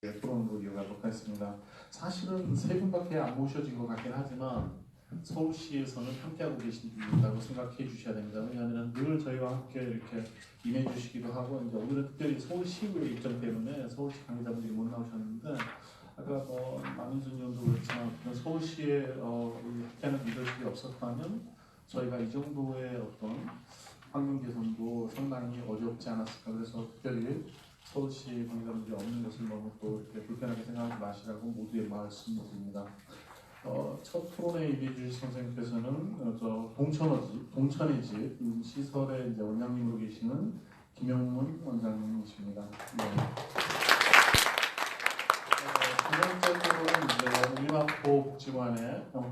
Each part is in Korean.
토론으로 이어가도록 하겠습니다. 사실은 세 분밖에 안 모셔진 것 같긴 하지만 서울시에서는 함께하고 계신다고 생각해 주셔야 됩니다. 왜냐하면 늘 저희와 함께 이렇게 임해 주시기도 하고, 이제 오늘은 특별히 서울시의 일정 때문에 서울시 관계자분들이 못 나오셨는데, 아까 남인순 의원도 그렇지만 서울시에 함께하는 리더십이 없었다면 저희가 이 정도의 어떤 환경 개선도 상당히 어렵지 않았을까. 그래서 특별히 서울시 관계자분들이 없는 것을 너무 또 이렇게 불편하게 생각하지 마시라고 모두의 말씀드립니다. 첫 토론에 임해 주실 선생님께서는 동천의 집 시설의 이제 원장님으로 계시는 김영문 원장님이십니다. 네. 두 번째 토론은 이제 울림학교 복지관의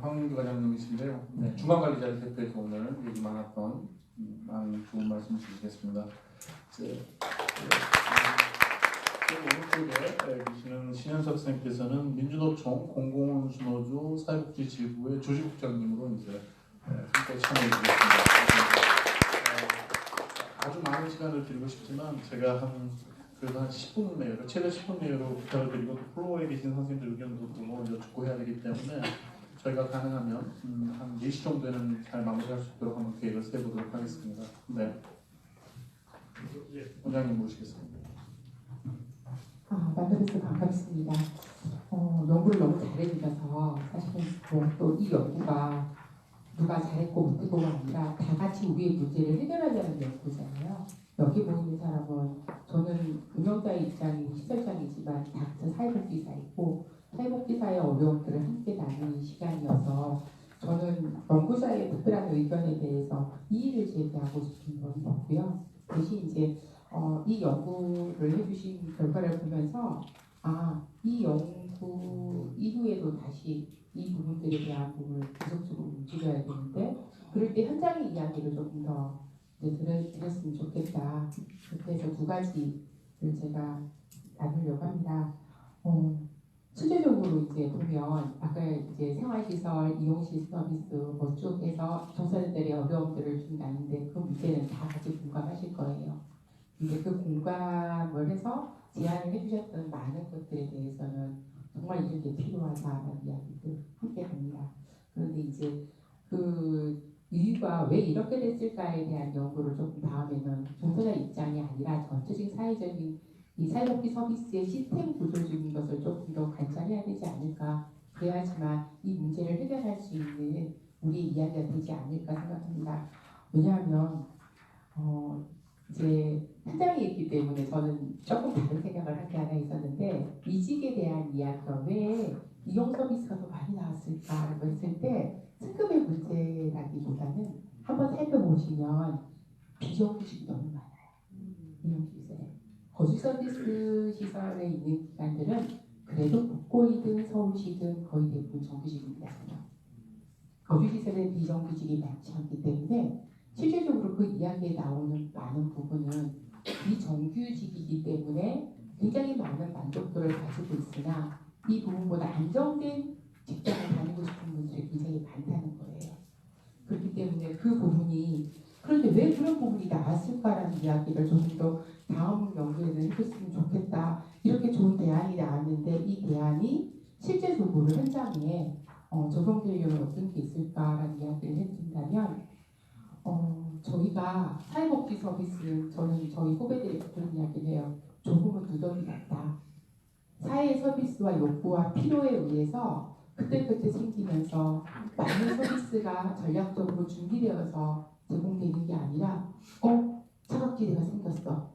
황민규 과장님이신데요. 네, 중간관리자를 대표해서 오늘 얘기 많았던 많은 좋은 말씀 주시겠습니다. 오른쪽에 계시는 신현석 선생님께서는 민주노총 공공운수노조 사회복지 지부의 조직국장님으로 이제 함께 참여해 주겠습니다. 아주 많은 시간을 드리고 싶지만 제가 그래도 한 10분 내외로, 최대 10분 내외로 부탁을 드리고, 또 플로어에 계신 선생님들 의견도 또 여쭙고 해야 되기 때문에 저희가 가능하면 한 4시 정도에는 잘 마무리할 수 있도록 한번 계획을 세보도록 하겠습니다. 네, 원장님 모시겠습니다. 만나뵈서 반갑습니다. 연구를 너무 잘해주셔서 사실은 또 이 연구가 누가 잘했고 못했고가 아니라 다 같이 우리의 문제를 해결하자는 연구잖아요. 여기 보이는 사람은 저는 운영자의 입장이고 시설장이지만 닥터 사회복지사이고 사회복지사의 어려움들을 함께 나누는 시간이어서 저는 연구자의 특별한 의견에 대해서 이의를 제기하고 싶은 건 없고요. 대신 이제 이 연구를 해주신 결과를 보면서 이 연구 이후에도 다시 이 부분들에 대한 부분을 계속적으로 움직여야 되는데, 그럴 때 현장의 이야기를 조금 더 들었으면 좋겠다. 그래서 두 가지를 제가 나누려고 합니다. 실제적으로 이제 보면 아까 이제 생활시설, 이용시 서비스 쪽에서 청소년들의 어려움들을 좀 나는데 그 문제는 다 같이 공감하실 거예요. 근데 그 공감을 해서 제안을 해주셨던 많은 것들에 대해서는 정말 이런 게 필요하다는 이야기들 함께 합니다. 그런데 이제 그 이유가 왜 이렇게 됐을까에 대한 연구를 조금 다음에는 종사자 입장이 아니라 전체적인 사회적인 이 사회복지 서비스의 시스템 구조적인 것을 조금 더 관찰해야 되지 않을까. 그래야지만 이 문제를 해결할 수 있는 우리 이야기가 되지 않을까 생각합니다. 왜냐하면 이제 현장에 있기 때문에 저는 조금 다른 생각을 한 게 하나 있었는데, 이직에 대한 이야기가 왜 이용 서비스가 더 많이 나왔을까라고 했을 때 승급의 문제라기보다는 한번 살펴보시면 비정규직이 너무 많아요. 이용 시설에. 거주 서비스 시설에 있는 기관들은 그래도 국고이든 서울시든 거의 대부분 정규직입니다. 거주 시설에 비정규직이 많지 않기 때문에 실질적으로 그 이야기에 나오는 많은 부분은 비정규직이기 때문에 굉장히 많은 만족도를 가지고 있으나 이 부분보다 안정된 직장을 다니고 싶은 분들이 굉장히 많다는 거예요. 그렇기 때문에 그 부분이, 그런데 왜 그런 부분이 나왔을까라는 이야기를 조금 더 다음 연구에는 해줬으면 좋겠다. 이렇게 좋은 대안이 나왔는데 이 대안이 실제적으로 현장에 적용되려면 어떤 게 있을까라는 이야기를 해준다면, 저희가 사회복지 서비스, 저는 저희 후배들이 그런 이야기를 해요. 조금은 누더기 같다. 사회 서비스와 욕구와 필요에 의해서 그때그때 생기면서 많은 서비스가 전략적으로 준비되어서 제공되는 게 아니라 차갑기대가 생겼어.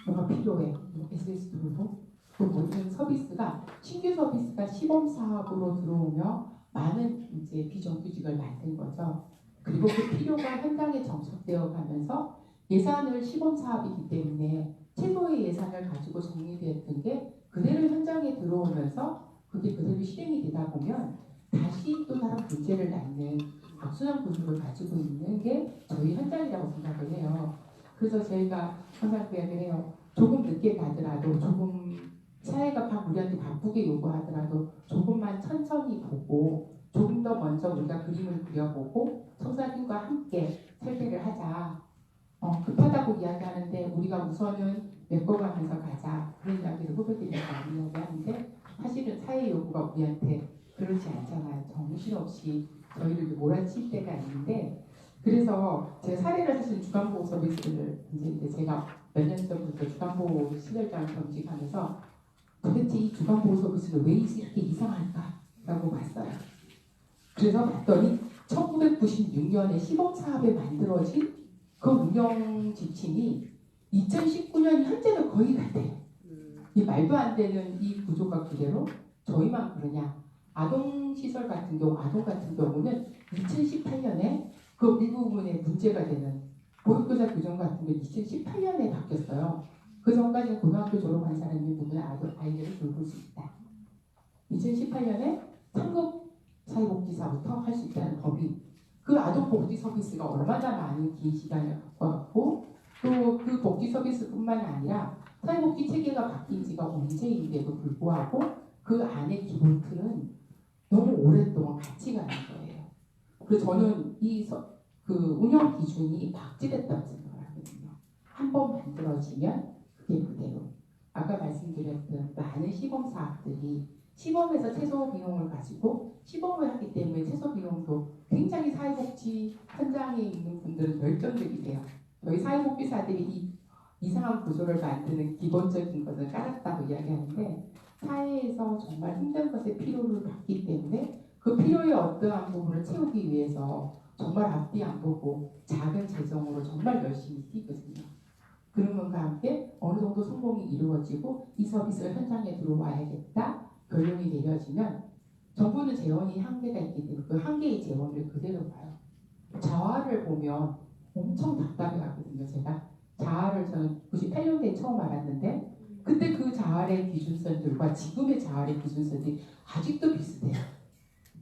뭐가 필요해. SS 들어도 그 모든 서비스가, 신규 서비스가 시범 사업으로 들어오며 많은 이제 비정규직을 만든 거죠. 그리고 그 필요가 현장에 정착되어 가면서 예산을 시범 사업이기 때문에 최소의 예산을 가지고 정리되었던 게 그대로 현장에 들어오면서 그게 그대로 실행이 되다 보면 다시 또 다른 문제를 낳는 악순환 구조를 가지고 있는 게 저희 현장이라고 생각을 해요. 그래서 저희가 항상 그 이야기를 해요. 조금 늦게 가더라도, 조금 사회가 우리한테 바쁘게 요구하더라도 조금만 천천히 보고 조금 더 먼저 우리가 그림을 그려보고 청사진과 함께 설계를 하자. 급하다고 이야기하는데 우리가 우선은 메꿔가면서 가자. 그런 이야기를 후배들이 많이 이야기하는데, 정부가 우리한테 그렇지 않잖아요. 정신없이 저희를 몰아칠 때가 있는데 그래서 제가 사례를 사실 주간보호 서비스를 이제 제가 몇 년 전부터 주간보호 시설장을 겸직하면서 도대체 이 주간보호 서비스는 왜 이렇게 이상할까라고 봤어요. 그래서 봤더니 1996년에 시범사업에 만들어진 그 운영 지침이 2019년 현재는 거의 같아요. 이 말도 안 되는 이 구조가 그대로 저희만 그러냐. 아동 같은 경우는 2018년에 그 일부분에 문제가 되는 보육교사 규정 같은 게 2018년에 바뀌었어요. 그 전까지는 고등학교 졸업한 사람이 누구나 아이들을 돌볼 수 있다. 2018년에 상급 사회복지사부터 할 수 있다는 법이 그 아동복지 서비스가 얼마나 많은 긴 시간을 갖고 또 그 복지 서비스뿐만 아니라 사회복지 체계가 바뀐 지가 언제인데도 불구하고 그 안에 기본 틀은 너무 오랫동안 같이 가는 거예요. 그래서 저는 그 운영 기준이 박제됐다고 생각을 하거든요. 한번 만들어지면 그게 그대로. 아까 말씀드렸던 많은 시범 사업들이 시범에서 최소 비용을 가지고 시범을 하기 때문에 최소 비용도 굉장히 사회복지 현장에 있는 분들은 열정적이 돼요. 저희 사회복지사들이 이 이상한 구조를 만드는 기본적인 것을 깔았다고 이야기하는데 사회에서 정말 힘든 것의 필요를 받기 때문에 그 필요의 어떠한 부분을 채우기 위해서 정말 앞뒤 안 보고 작은 재정으로 정말 열심히 뛰거든요. 그런 것과 함께 어느 정도 성공이 이루어지고 이 서비스가 현장에 들어와야겠다 결론이 내려지면 정부는 재원이 한계가 있기 때문에 그 한계의 재원을 그대로 봐요. 자화를 보면 엄청 답답해하거든요. 제가 자아를 저는 98년도에 처음 알았는데 그때 그 자아의 기준선들과 지금의 자아의 기준선들이 아직도 비슷해요.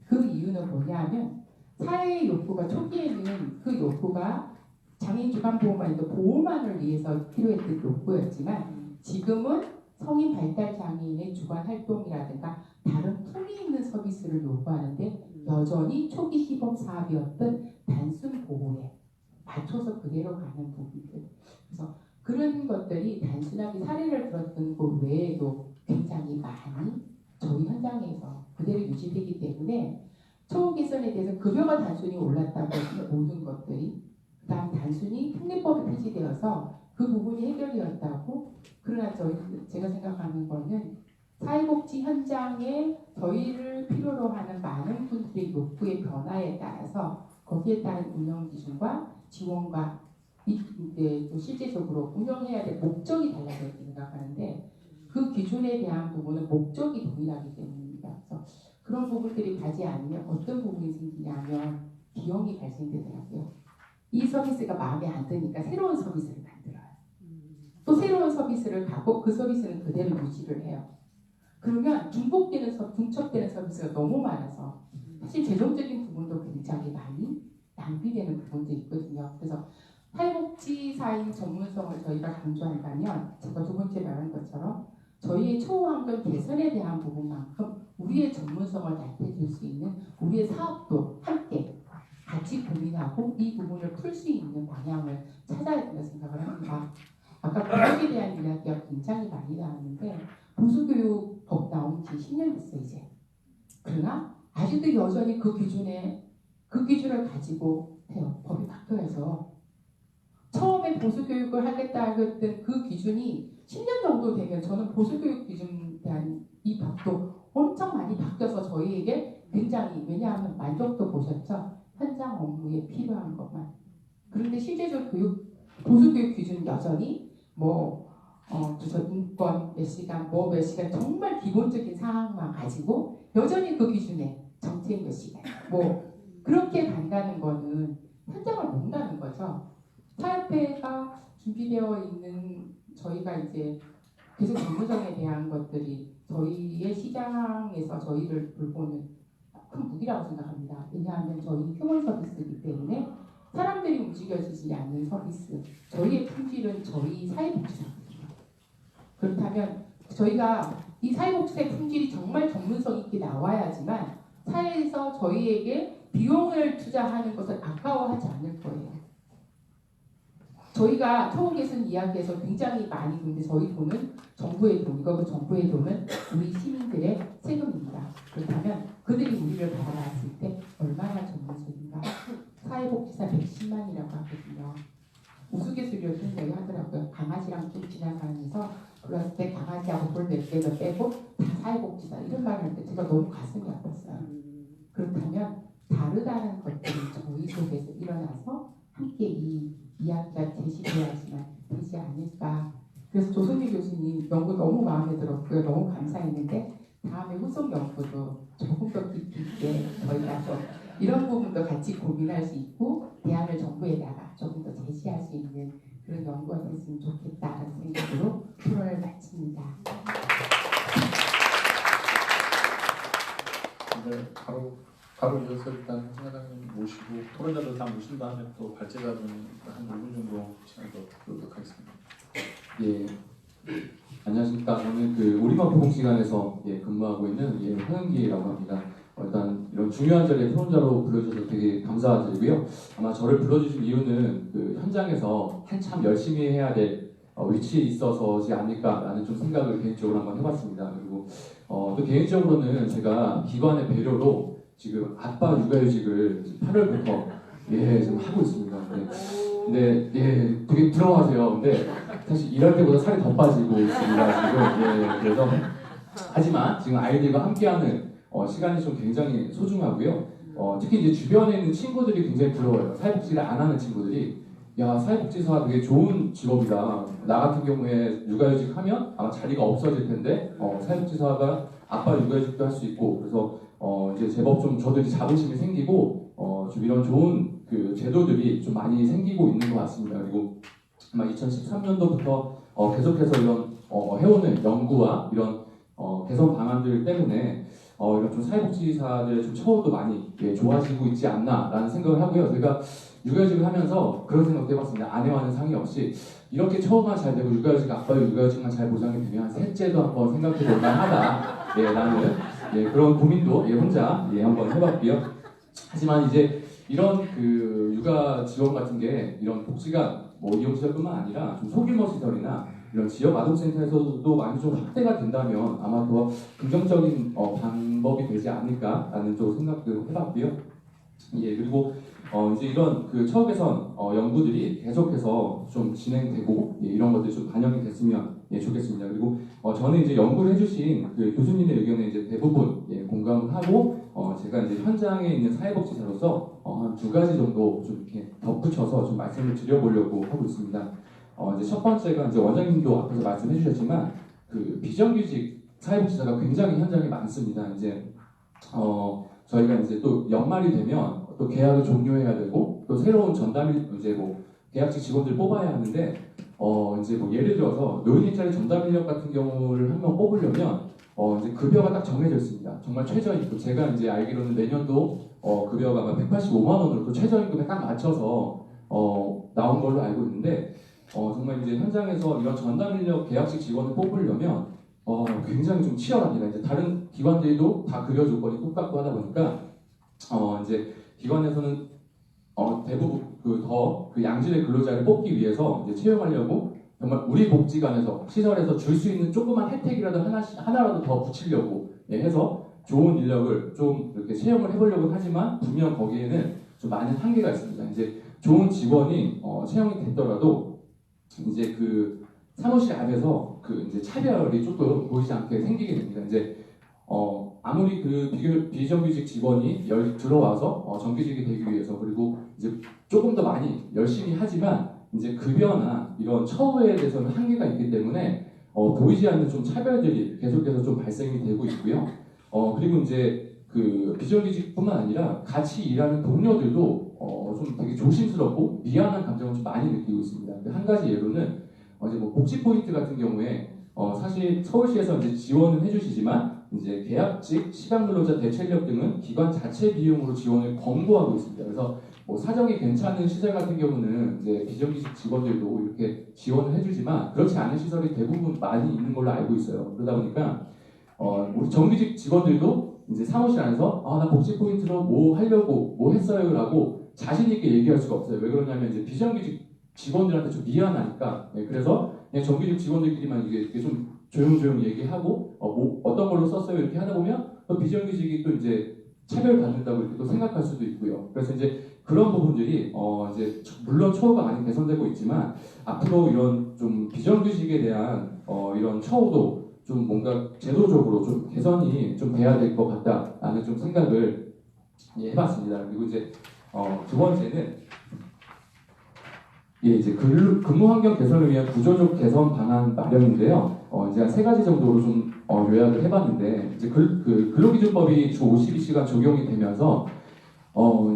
그 이유는 뭐냐 하면 사회의 욕구가 초기에는 그 욕구가 장애인 주간보호만 해도 보호만을 위해서 필요했던 욕구였지만 지금은 성인 발달 장애인의 주간 활동이라든가 다른 품위 있는 서비스를 요구하는데 여전히 초기 시범 사업이었던 단순 보호에 맞춰서 그대로 가는 부분들. 그래서 그런 것들이 단순하게 사례를 들었던 것 외에도 굉장히 많이 저희 현장에서 그대로 유지되기 때문에 처우 개선에 대해서 급여가 단순히 올랐다고 해서 모든 것들이 그다음 단순히 특례법이 폐지되어서 그 부분이 해결되었다고 그러나 제가 생각하는 거는 사회복지 현장에 저희를 필요로 하는 많은 분들의 욕구의 변화에 따라서 거기에 따른 운영 기준과 지원과 이제 또 실제적으로 운영해야 될 목적이 달라졌다고 생각하는데 그 기준에 대한 부분은 목적이 동일하기 때문입니다. 그래서 그런 부분들이 가지 않으면 어떤 부분이 생기냐면 비용이 발생되더라고요. 이 서비스가 마음에 안 드니까 새로운 서비스를 만들어요. 또 새로운 서비스를 가고 그 서비스는 그대로 유지를 해요. 그러면 중첩되는 서비스가 너무 많아서 사실 재정적인 부분도 굉장히 많이 낭비되는 부분도 있거든요. 그래서 사회복지사의 전문성을 저희가 강조한다면 제가 두 번째 말한 것처럼 저희의 처우 환경 개선에 대한 부분만큼 우리의 전문성을 나타낼 수 있는 우리의 사업도 함께 같이 고민하고 이 부분을 풀 수 있는 방향을 찾아야 된다고 생각을 합니다. 아까 교육에 대한 이야기가 굉장히 많이 나왔는데 보수교육법 나온 지 10년 됐어요 이제. 그러나 아직도 여전히 그 기준을 가지고 해요. 법이 바뀌어서 처음에 보수교육을 하겠다 했던 그 기준이 10년 정도 되면 저는 보수교육 기준에 대한 이 법도 엄청 많이 바뀌어서 저희에게 굉장히 왜냐하면 만족도 보셨죠? 현장 업무에 필요한 것만. 그런데 실제적으로 보수교육 기준은 여전히 인권 몇 시간 몇 시간 정말 기본적인 사항만 가지고 여전히 그 기준에 정책 몇 시간 그렇게 간다는 거는 현장을 모른다는 거죠. 사협회가 준비되어 있는 저희가 이제 계속 전문성에 대한 것들이 저희의 시장에서 저희를 돌보는 큰 무기라고 생각합니다. 왜냐하면 저희는 휴먼 서비스이기 때문에 사람들이 움직여지지 않는 서비스, 저희의 품질은 저희 사회복지사거든요. 그렇다면 저희가 이 사회복지사의 품질이 정말 전문성 있게 나와야지만 사회에서 저희에게 비용을 투자하는 것을 아까워하지 않을 거예요. 저희가 처우 개선 이야기에서 굉장히 많이 근데 저희 돈은 정부의 돈이고 그 정부의 돈은 우리 시민들의 세금입니다. 그들이 우리를 바라봤을 때 얼마나 전문적인가. 사회복지사 110만이라고 하거든요. 우스갯소리로 그런 얘기 하더라고요. 강아지랑 쭉 지나가면서 그랬을 때 강아지하고 돌 몇 개를 빼고 다 사회복지사 이런 말을 할 때 제가 너무 가슴이 아팠어요. 그렇다면 다르다는 것들이 저희 속에서 일어나서 함께 이 이야기가 제시되어야지만 되지 않을까. 그래서 조선미 교수님 연구 너무 마음에 들었고요. 너무 감사했는데 다음에 후속 연구도 조금 더 깊이 있게 저희가 좀 이런 부분도 같이 고민할 수 있고 대안을 정부에다가 조금 더 제시할 수 있는 그런 연구가 됐으면 좋겠다는 생각으로 토론을 마칩니다. 네, 바로 이어서 일단 회장님 모시고 토론자들 다 모신 다음에 또 발제자분 한 5분 정도 시간 더 드리도록 하겠습니다. 예, 안녕하십니까. 저는 그 우리마포복지관에서 근무하고 있는 황은기라고 합니다. 일단 이런 중요한 자리에 토론자로 불러주셔서 되게 감사드리고요. 아마 저를 불러주신 이유는 그 현장에서 한참 열심히 해야 될 위치에 있어서지 않을까라는 좀 생각을 개인적으로 한번 해봤습니다. 그리고 또 개인적으로는 제가 기관의 배려로 지금 아빠 육아휴직을 8월부터 지금 하고 있습니다. 근데 되게 부러워하세요. 근데 사실 일할 때보다 살이 더 빠지고 있습니다. 지금 그래서 하지만 지금 아이들과 함께하는 시간이 좀 굉장히 소중하고요. 특히 이제 주변에 있는 친구들이 굉장히 부러워요. 사회복지를 안 하는 친구들이 야 사회복지사가 되게 좋은 직업이다. 나 같은 경우에 육아휴직 하면 아마 자리가 없어질 텐데 사회복지사가 아빠 육아휴직도 할 수 있고 그래서 이제 제법 좀 저도 이제 자부심이 생기고 좀 이런 좋은 그 제도들이 좀 많이 생기고 있는 것 같습니다. 그리고 아마 2013년도부터 계속해서 이런 해오는 연구와 이런 개선 방안들 때문에 이런 좀 사회복지사들의 좀 처우도 많이 좋아지고 있지 않나라는 생각을 하고요. 제가 육아휴직을 하면서 그런 생각도 해봤습니다. 아내와는 상의 없이 이렇게 처우만 잘 되고 아빠의 육아휴직만 잘 보장이 되면 셋째도 한번 생각해 볼 만하다. 라는 그런 고민도 혼자 한번 해봤고요. 하지만 이제 이런 그 육아 지원 같은 게 이런 복지관 이용시설뿐만 아니라 좀 소규모 시설이나 이런 지역 아동센터에서도 많이 좀 확대가 된다면 아마 더 긍정적인 방법이 되지 않을까라는 쪽 생각도 해봤고요. 그리고 이제 이런 그 처우 개선 연구들이 계속해서 좀 진행되고 이런 것들이 좀 반영이 됐으면 좋겠습니다. 그리고 저는 이제 연구를 해주신 그 교수님의 의견에 이제 대부분 공감을 하고 제가 이제 현장에 있는 사회복지사로서 한 두 가지 정도 좀 이렇게 덧붙여서 좀 말씀을 드려보려고 하고 있습니다. 이제 첫 번째가 이제 원장님도 앞에서 말씀해 주셨지만 그 비정규직 사회복지사가 굉장히 현장에 많습니다. 이제 저희가 이제 또 연말이 되면 또 계약을 종료해야 되고 또 새로운 전담 이제 계약직 직원들 뽑아야 하는데 이제 예를 들어서 노인 일자리 전담 인력 같은 경우를 한 명 뽑으려면 이제 급여가 딱 정해져 있습니다. 정말 최저임금. 제가 이제 알기로는 내년도 급여가 아마 185만 원으로 또 최저임금에 딱 맞춰서 나온 걸로 알고 있는데 정말 이제 현장에서 이런 전담 인력 계약직 직원을 뽑으려면 굉장히 좀 치열합니다. 이제 다른 기관들도 다 급여 조건이 똑같고 하다 보니까 이제 기관에서는 대부분 그 양질의 근로자를 뽑기 위해서 이제 채용하려고 정말 우리 복지관에서 시설에서 줄 수 있는 조그만 혜택이라도 하나라도 더 붙이려고 해서 좋은 인력을 좀 이렇게 채용을 해보려고 하지만 분명 거기에는 좀 많은 한계가 있습니다. 이제 좋은 직원이 채용이 됐더라도 이제 그 사무실 안에서 그 이제 차별이 조금 보이지 않게 생기게 됩니다. 이제 아무리 그 비정규직 직원이 들어와서 정규직이 되기 위해서 그리고 이제 조금 더 많이 열심히 하지만 이제 급여나 이런 처우에 대해서는 한계가 있기 때문에 보이지 않는 좀 차별들이 계속해서 좀 발생이 되고 있고요. 그리고 이제 그 비정규직뿐만 아니라 같이 일하는 동료들도 좀 되게 조심스럽고 미안한 감정을 좀 많이 느끼고 있습니다. 한 가지 예로는 이제 복지 포인트 같은 경우에 사실 서울시에서 이제 지원은 해주시지만 이제 계약직, 시간근로자 대체인력 등은 기관 자체 비용으로 지원을 권고하고 있습니다. 그래서 사정이 괜찮은 시설 같은 경우는 이제 비정규직 직원들도 이렇게 지원을 해주지만 그렇지 않은 시설이 대부분 많이 있는 걸로 알고 있어요. 그러다 보니까 우리 정규직 직원들도 이제 사무실 안에서 나 복지 포인트로 뭐 하려고 뭐 했어요라고 자신 있게 얘기할 수가 없어요. 왜 그러냐면 이제 비정규직 직원들한테 좀 미안하니까. 그래서 그냥 정규직 직원들끼리만 이게 좀 조용조용 얘기하고 어떤 걸로 썼어요 이렇게 하다 보면 또 비정규직이 또 이제 차별받는다고 이렇게 또 생각할 수도 있고요. 그래서 이제 그런 부분들이 이제 물론 처우가 많이 개선되고 있지만 앞으로 이런 좀 비정규직에 대한 이런 처우도 좀 뭔가 제도적으로 좀 개선이 좀 돼야 될 것 같다라는 좀 생각을 해봤습니다. 그리고 이제 두 번째는 이제 근무 환경 개선을 위한 구조적 개선 방안 마련인데요. 이제 한 세 가지 정도로 좀 요약을 해봤는데 이제 근로기준법이 주 52시간 적용이 되면서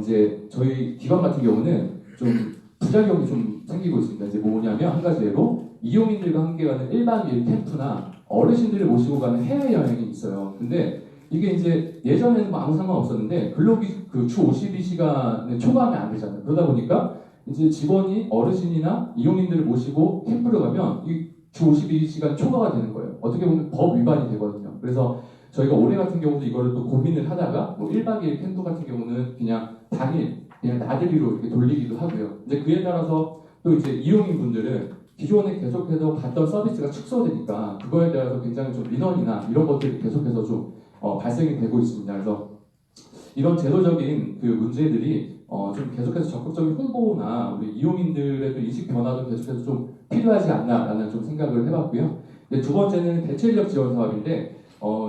이제 저희 기관 같은 경우는 좀 부작용이 좀 생기고 있습니다. 이제 뭐냐면 한 가지 예로 이용인들과 함께 가는 1박 2일 캠프나 어르신들을 모시고 가는 해외여행이 있어요. 근데 이게 이제 예전에는 뭐 아무 상관 없었는데 주 52시간에 초과하면 안 되잖아요. 그러다 보니까 이제 직원이 어르신이나 이용인들을 모시고 캠프를 가면 이 주 52시간 초과가 되는 거예요. 어떻게 보면 법 위반이 되거든요. 그래서 저희가 올해 같은 경우도 이거를 또 고민을 하다가 뭐 1박 2일 캠프 같은 경우는 그냥 당일 그냥 나들이로 이렇게 돌리기도 하고요. 이제 그에 따라서 또 이제 이용인 분들은 기존에 계속해서 받던 서비스가 축소되니까 그거에 대해서 굉장히 좀 민원이나 이런 것들이 계속해서 좀 발생이 되고 있습니다. 그래서 이런 제도적인 그 문제들이 좀 계속해서 적극적인 홍보나 우리 이용인들의 또 인식 변화도 계속해서 좀 필요하지 않나라는 좀 생각을 해봤고요. 두 번째는 대체인력 지원 사업인데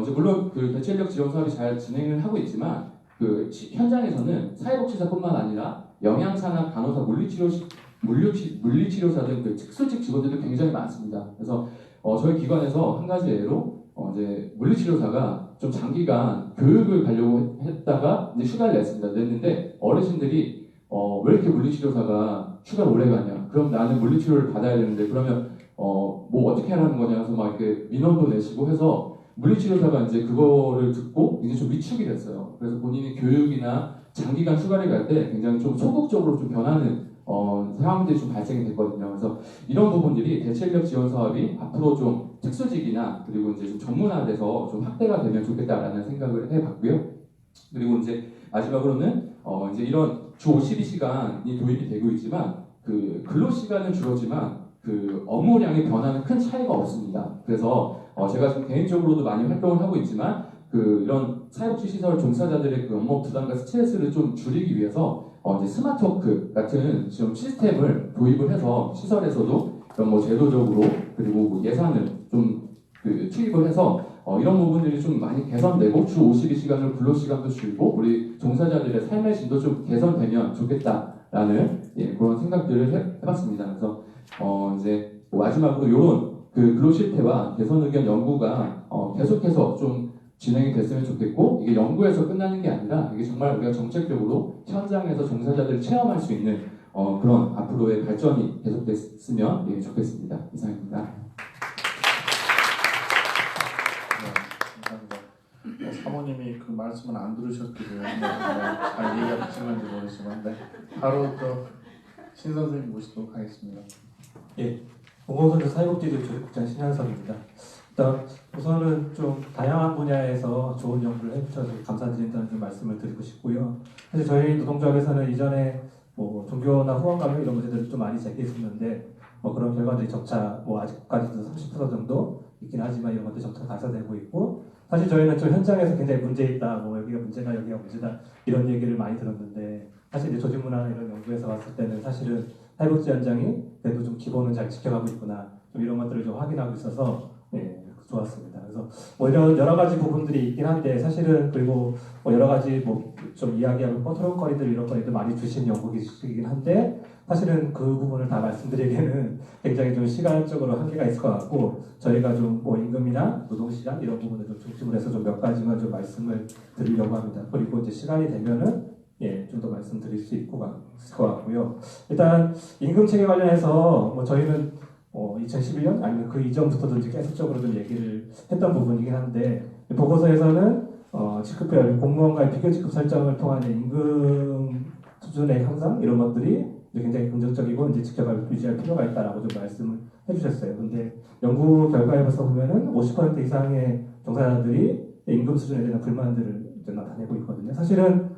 이제 물론 그 대체인력 지원 사업이 잘 진행을 하고 있지만 그 현장에서는 사회복지사뿐만 아니라 영양사나 간호사, 물리치료사 등 그 특수직 직원들도 굉장히 많습니다. 그래서 저희 기관에서 한 가지 예로 이제 물리치료사가 좀 장기간 교육을 가려고 했다가 이제 휴가를 냈는데 어르신들이 왜 이렇게 물리치료사가 휴가를 오래 가냐? 그럼 나는 물리치료를 받아야 되는데 그러면 뭐 어떻게 하라는 거냐? 해서 막 이렇게 민원도 내시고 해서 물리치료사가 이제 그거를 듣고 이제 좀 위축이 됐어요. 그래서 본인이 교육이나 장기간 휴가를 갈 때 굉장히 좀 소극적으로 좀 변하는 상황들이 좀 발생이 됐거든요. 그래서 이런 부분들이 대체인력 지원 사업이 앞으로 좀 특수직이나 그리고 이제 좀 전문화돼서 좀 확대가 되면 좋겠다라는 생각을 해봤고요. 그리고 이제 마지막으로는 이제 이런 주 52시간이 도입이 되고 있지만 그 근로 시간은 줄었지만 그 업무량의 변화는 큰 차이가 없습니다. 그래서 제가 지금 개인적으로도 많이 활동을 하고 있지만 그 이런 사회복지 시설 종사자들의 그 업무 부담과 스트레스를 좀 줄이기 위해서 이제 스마트워크 같은 지금 시스템을 도입을 해서 시설에서도 이런 뭐 제도적으로 그리고 뭐 예산을 좀 그 투입을 해서 이런 부분들이 좀 많이 개선되고 주 52시간을 근로 시간도 줄고 우리 종사자들의 삶의 질도 좀 개선되면 좋겠다라는 그런 생각들을 해봤습니다. 그래서 이제 마지막으로 이런 그 근로 실태와 개선 의견 연구가 계속해서 좀 진행이 됐으면 좋겠고 이게 연구에서 끝나는 게 아니라 이게 정말 우리가 정책적으로 현장에서 종사자들을 체험할 수 있는 그런 앞으로의 발전이 계속됐으면 좋겠습니다. 이상입니다. 감사합니다. 사모님이 그 말씀은 안 들으셨기를 잘 이해하시는지 모르겠지만 바로 신 선생님 모시도록 하겠습니다. 예, 공공선교 사회복지조 조직국장 신한섭입니다. 일단 우선은 좀 다양한 분야에서 좋은 연구를 해주셔서 감사드린다는 좀 말씀을 드리고 싶고요. 사실 저희 노동조합에서는 이전에 뭐 종교나 후원감용 이런 문제들을 좀 많이 제기했었는데 그런 결과들이 점차 아직까지도 30% 정도 있긴 하지만 이런 것들이 점차 가셔되고 있고 사실 저희는 좀 현장에서 굉장히 문제 있다, 여기가 문제다, 여기가 문제다 이런 얘기를 많이 들었는데 사실 이제 조직문화나 이런 연구에서 봤을 때는 사실은 사회복지 현장이 그래도 좀 기본은 잘 지켜가고 있구나 좀 이런 것들을 좀 확인하고 있어서 좋았습니다. 그래서 이런 여러 가지 부분들이 있긴 한데 사실은 그리고 여러 가지 좀 이야기하고 토론거리들 이런 거리도 많이 주신 연구이긴 한데 사실은 그 부분을 다 말씀드리기에는 굉장히 좀 시간적으로 한계가 있을 것 같고 저희가 좀 임금이나 노동시간 이런 부분을 좀 중심으로 해서 좀 몇 가지만 좀 말씀을 드리려고 합니다. 그리고 이제 시간이 되면은 좀 더 말씀드릴 수 있을 것 같고요. 일단 임금 체계 관련해서 저희는 2011년 아니면 그 이전부터도 이제 계속적으로 좀 얘기를 했던 부분이긴 한데 보고서에서는 직급별 공무원과의 비교 직급 설정을 통한 임금 수준의 향상 이런 것들이 굉장히 긍정적이고 이제 지켜갈 유지할 필요가 있다라고 좀 말씀을 해주셨어요. 근데 연구 결과에서 보면은 50% 이상의 종사자들이 임금 수준에 대한 불만들을 이제 나타내고 있거든요. 사실은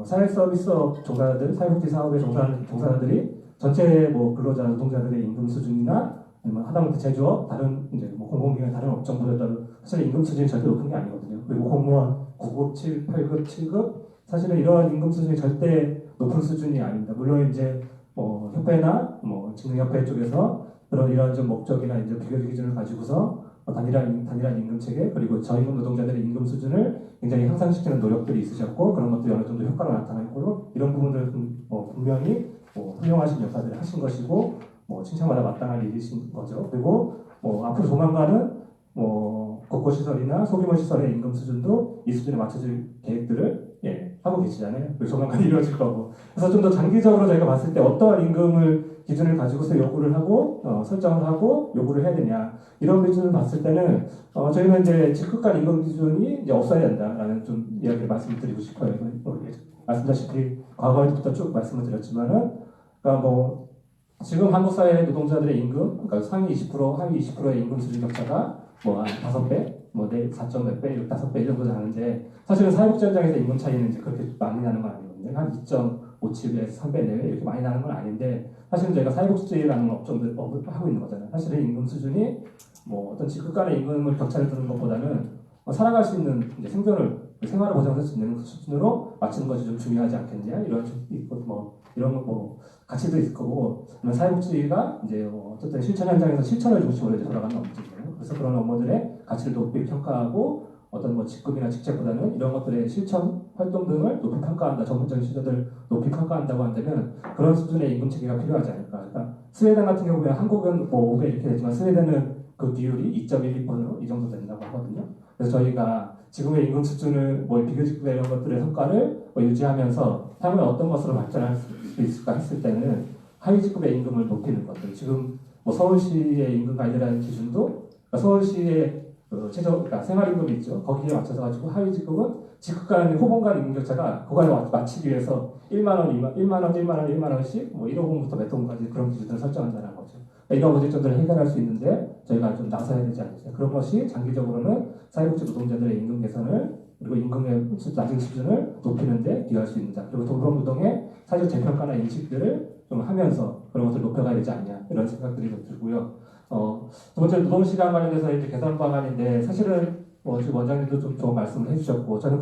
사회 서비스업 종사자들, 사회복지 사업의 종사자들이 전체 근로자 노동자들의 임금 수준이나 아니면 하다못해 제조업, 다른 이제 뭐 공공기관 다른 업종보다도 사실 임금 수준이 절대 높은 게 아니거든요. 그리고 공무원 9급, 7, 8급, 7급 사실은 이러한 임금 수준이 절대 높은 수준이 아닙니다. 물론 이제 뭐 협회나 뭐 직능협회 쪽에서 그런 이러한 좀 목적이나 이제 비교 기준을 가지고서 단일한 임금 체계 그리고 저임금 노동자들의 임금 수준을 굉장히 향상시키는 노력들이 있으셨고 그런 것들이 어느 정도 효과가 나타났고요. 이런 부분들은 분명히 훌륭하신 역할들을 하신 것이고 칭찬받아 마땅한 일이신 거죠. 그리고 앞으로 조만간은 국고시설이나 소규모 시설의 임금 수준도 이 수준에 맞춰질 계획들을 하고 계시잖아요. 그리고 조만간 이루어질 거고. 그래서 좀 더 장기적으로 저희가 봤을 때 어떠한 임금을 기준을 가지고서 요구를 하고 설정을 하고 요구를 해야 되냐 이런 기준을 봤을 때는 저희는 이제 직급간 임금 기준이 이제 없어야 된다라는 좀 이야기를 말씀드리고 싶어요. 말씀드렸다시피 과거에부터 쭉 말씀을 드렸지만은 그러니까 지금 한국 사회 노동자들의 임금 그러니까 상위 20% 하위 20%의 임금 수준 격차가 한 5배, 4점 몇 배, 5배 이 정도 나는데 사실은 사회복지 현장에서 임금 차이는 이제 그렇게 많이 나는 건 아니거든요. 한 2.57에서 3배 내외 이렇게 많이 나는 건 아닌데 사실은 저희가 사회복지라는 업종들 하고 있는 거잖아요. 사실은 임금 수준이 어떤 직급 간의 임금을 격차를 두는 것보다는 살아갈 수 있는 이제 생활을 보장할 수 있는 그 수준으로 맞추는 것이 좀 중요하지 않겠냐 이런 이런 가치도 있을 거고 사회복지가 이제 어쨌든 실천 현장에서 실천을 중심으로 이제 돌아가는 업무잖아요. 그래서 그런 업무들의 가치를 높이 평가하고 어떤 직급이나 직책보다는 이런 것들의 실천 활동 등을 높이 평가한다. 전문적인 시도들 높이 평가한다고 한다면 그런 수준의 임금 체계가 필요하지 않을까. 그러니까 스웨덴 같은 경우에 한국은 5배 이렇게 되지만 스웨덴은 그 비율이 2.12%로 이 정도 된다고 하거든요. 그래서 저희가 지금의 임금 수준을 비교직급 이런 것들의 성과를 유지하면서 향후에 어떤 것으로 발전할 수 있을까 했을 때는 하위직급의 임금을 높이는 것들. 지금 서울시의 임금 가이드라인 기준도 그러니까 서울시의 그러니까 생활임금이 있죠. 거기에 맞춰서 가지고 하위직급은 직급 간 호봉 간 임금 격차가 그거에 맞추기 위해서 1만 원, 1만 원씩 1호봉부터 몇 호봉까지 그런 기준을 설정한다는 거죠. 이런 문제점들을 해결할 수 있는데 저희가 좀 나서야 되지 않을까. 그런 것이 장기적으로는 사회복지 노동자들의 임금 개선을 그리고 임금의 낮은 수준을 높이는 데 기여할 수 있는다. 그리고 동병노동의 사회적 재평가나 인식들을 좀 하면서 그런 것을 높여가야 되지 않냐 이런 생각들이 좀 들고요. 두 번째 노동시간 관련해서 이제 개선 방안인데 사실은 지금 원장님도 좀 좋은 말씀을 해주셨고 저는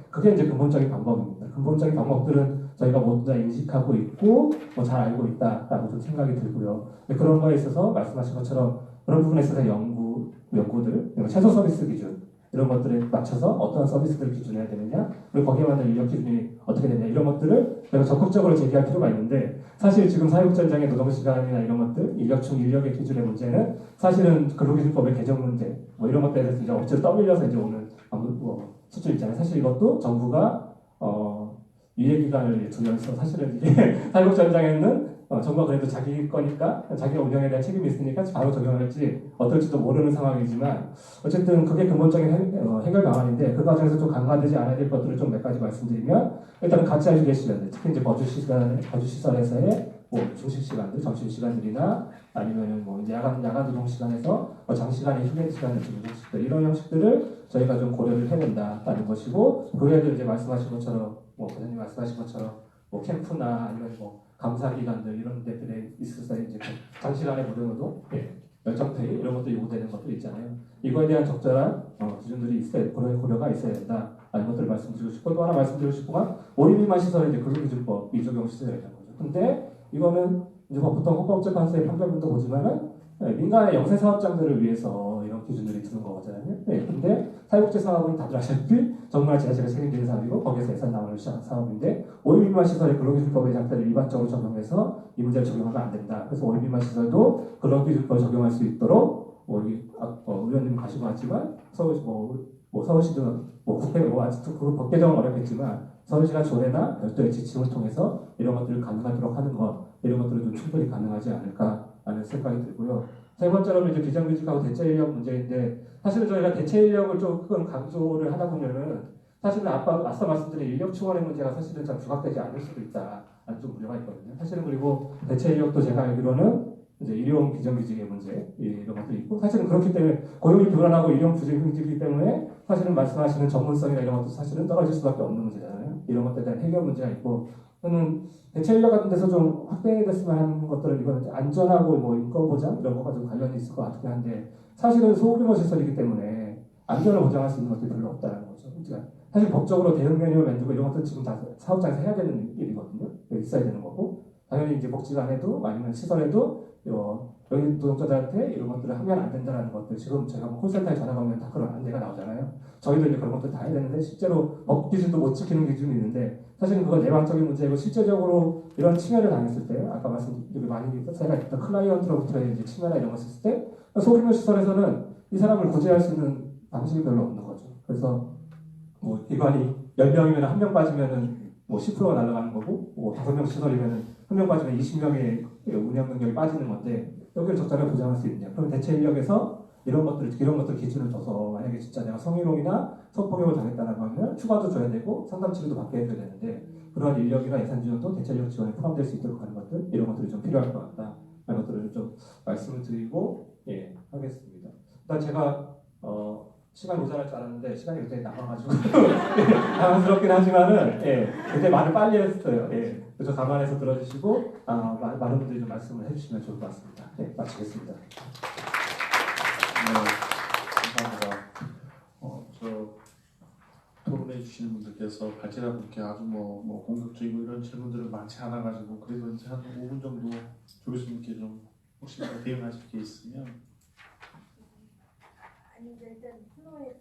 그게 이제 근본적인 방법입니다. 근본적인 방법들은 저희가 모두 다 인식하고 있고 잘 알고 있다라고 좀 생각이 들고요. 그런 거에 있어서 말씀하신 것처럼 그런 부분에 있어서 연구들 최소 서비스 기준 이런 것들에 맞춰서 어떤 서비스들을 기준해야 되느냐 그리고 거기에 맞는 인력 기준이 어떻게 되냐 이런 것들을 내가 적극적으로 제기할 필요가 있는데 사실 지금 사회복지 현장의 노동시간이나 이런 것들 인력의 기준의 문제는 사실은 근로기준법의 개정 문제 이런 것들에 대해서 이제 억지로 떠밀려서 이제 오는 수준 있잖아요. 사실 이것도 정부가 유예기간을 두면서 사실은 이게 사회복지 현장에는 정부가 그래도 자기 거니까 자기가 운영에 대한 책임이 있으니까 바로 적용할지 어떨지도 모르는 상황이지만 어쨌든 그게 근본적인 해결 방안인데 그 과정에서 좀 간과되지 않아야 될 것들을 좀 몇 가지 말씀드리면 일단은 같이 알려계 시간들 특히 이제 거주시설에서의 중식 시간들, 점심 시간들이나 아니면은 이제 야간 노동 시간에서 장시간의 휴게 시간을 주는 형식들 이런 형식들을 저희가 좀 고려를 해본다라는 것이고 그에도 이제 말씀하신 것처럼 교수님 말씀하신 것처럼 캠프나 아니면 감사 기관들 이런 데들에 있어서 이제 장시간의 무료노동, 열정페이 이런 것도 요구되는 것도 있잖아요. 이거에 대한 적절한 기준들이 있어야 고려가 있어야 된다라는 것들을 말씀드리고 싶고 또 하나 말씀드리고 싶고가 5인 미만 시설의 이제 근로기준법 미적용 시설이라는 거죠. 근데 이거는 이제 보통 헌법재판소의 판결문도 보지만은 민간의 영세 사업장들을 위해서 이런 기준들이 두는 거잖아요. 근데 사회복지 사업은 다들 아시다시피 정부나 지자체가 책임지는 사업이고 거기에서 예산 나오는 사업인데 5인 미만 시설의 근로기준법의 장치를 일반적으로 적용해서 이 문제를 적용하면 안 된다. 그래서 5인 미만 시설도 근로기준법을 적용할 수 있도록 의원님 가시고 왔지만 서울시도 국회 아직도 그 법 개정은 어렵겠지만 서울시나 조례나 별도의 지침을 통해서 이런 것들을 가능하도록 하는 것 이런 것들은 좀 충분히 가능하지 않을까라는 생각이 들고요. 세 번째로는 이제 비정규직하고 대체 인력 문제인데 사실은 저희가 대체 인력을 조금 강조를 하다 보면은 사실은 앞서 말씀드린 인력 충원의 문제가 사실은 잘 부각되지 않을 수도 있다라는 좀 우려가 있거든요. 사실은 그리고 대체 인력도 제가 알기로는 이제 일용 비정규직의 문제 이런 것도 있고 사실은 그렇기 때문에 고용이 불안하고 일용 비정규직이기 때문에 사실은 말씀하시는 전문성이나 이런 것도 사실은 떨어질 수밖에 없는 문제잖아요. 이런 것들에 대한 해결 문제가 있고 저는 대체 인력 같은 데서 좀 확대됐으면 하는 것들은 이건 안전하고 뭐 인권 보장 이런 것과 좀 관련이 있을 것 같긴 한데 사실은 소규모 시설이기 때문에 안전을 보장할 수 있는 것들이 별로 없다는 거죠. 그러니까 사실 법적으로 대응 매뉴얼 만들고 이런 것들 지금 다 사업장에서 해야 되는 일이거든요. 있어야 되는 거고 당연히 이제 복지관에도 아니면 시설에도 여기 노동자들한테 이런 것들을 하면 안 된다는 것들 지금 제가 뭐 콜센터에 전화 가면 다 그런 안내가 나오잖아요. 저희도 이제 그런 것들 다 해야 되는데 실제로 법 기준도 못 지키는 기준이 있는데 사실은 그건 내방적인 문제이고 실제적으로 이런 침해를 당했을 때 아까 여기 많이 제가 했던 클라이언트로부터의 이제 침해나 이런 거 있을 때 소규모 시설에서는 이 사람을 구제할 수 있는 방식이 별로 없는 거죠. 그래서 뭐 기관이 10명이면 1명 빠지면은 뭐 10%가 날아가는 거고 뭐 5명 시설이면은 1명 빠지면 20명의 운영 능력이 빠지는 건데 여기를 적절하게 보장할 수 있느냐. 그럼 대체 인력에서 이런 것들 기준을 둬서 만약에 진짜 내가 성희롱이나 성폭력을 당했다라고 하면 휴가도 줘야 되고 상담 치료도 받게 해줘야 되는데 그러한 인력이나 예산 지원도 대체 인력 지원에 포함될 수 있도록 하는 것들 이런 것들이 좀 필요할 것 같다. 이런 것들을 좀 말씀을 드리고 하겠습니다. 일단 제가 시간이 모자랄 줄 알았는데 시간이 굉장히 남아가지고 당황스럽긴 하지만은 굉장히 말을 빨리 했어요. 그래서 감안해서 들어주시고 많은 분들이 좀 말씀을 해주시면 좋을 것 같습니다. 마치겠습니다. 네, 감사합니다. 토론해 주시는 분들께서 발제자 분께 아주 뭐 공격적이고 이런 질문들은 많지 않아 가지고 그래도 이제 한 5분 정도 조 교수님께 좀 혹시 대응하실 게 있으면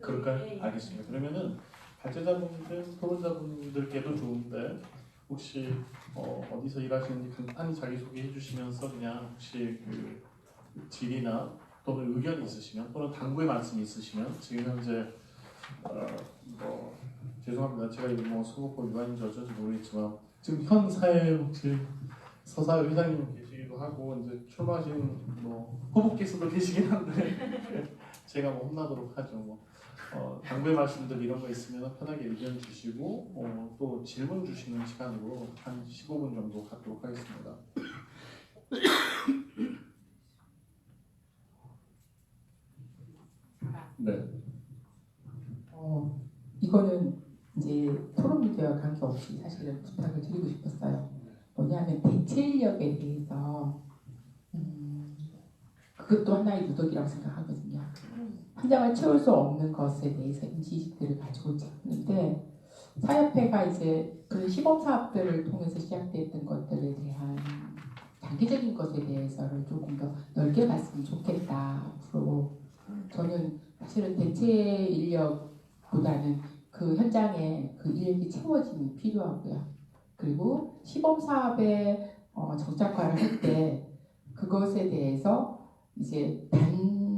그럴까요? 알겠습니다. 그러면은 발제자분들, 토론자분들께도 좋은데 혹시 어디서 일하시는지 간단히 자기소개해 주시면서 그냥 혹시 그 질의나 또는 의견이 있으시면 또는 당부의 말씀이 있으시면 지금 현재 뭐 죄송합니다. 제가 이거 뭐 선거법 위반인지 어쩐지 모르겠지만 지금 현 사회복지 서사 회장님 계시기도 하고 이제 출마하신 뭐 후보께서도 계시긴 한데 제가 뭐 혼나도록 하죠. 당부의 말씀들 이런 거 있으면 편하게 의견 주시고 또 질문 주시는 시간으로 한 15분 정도 갖도록 하겠습니다. 네. 이거는 이제 토론 문제와 관계없이 사실은 부탁을 드리고 싶었어요. 뭐냐면 대체 인력에 대해서 그것도 하나의 누덕이라고 생각하거든요. 현장을 채울 수 없는 것에 대해서 인지식들을 가지고 있는데 사협회가 이제 그 시범사업들을 통해서 시작됐던 것들에 대한 장기적인 것에 대해서를 조금 더 넓게 봤으면 좋겠다. 앞으로 저는 사실은 대체 인력보다는 그 현장에 그 인력이 채워짐이 필요하고요. 그리고 시범사업에 정착화를 할 때 그것에 대해서 이제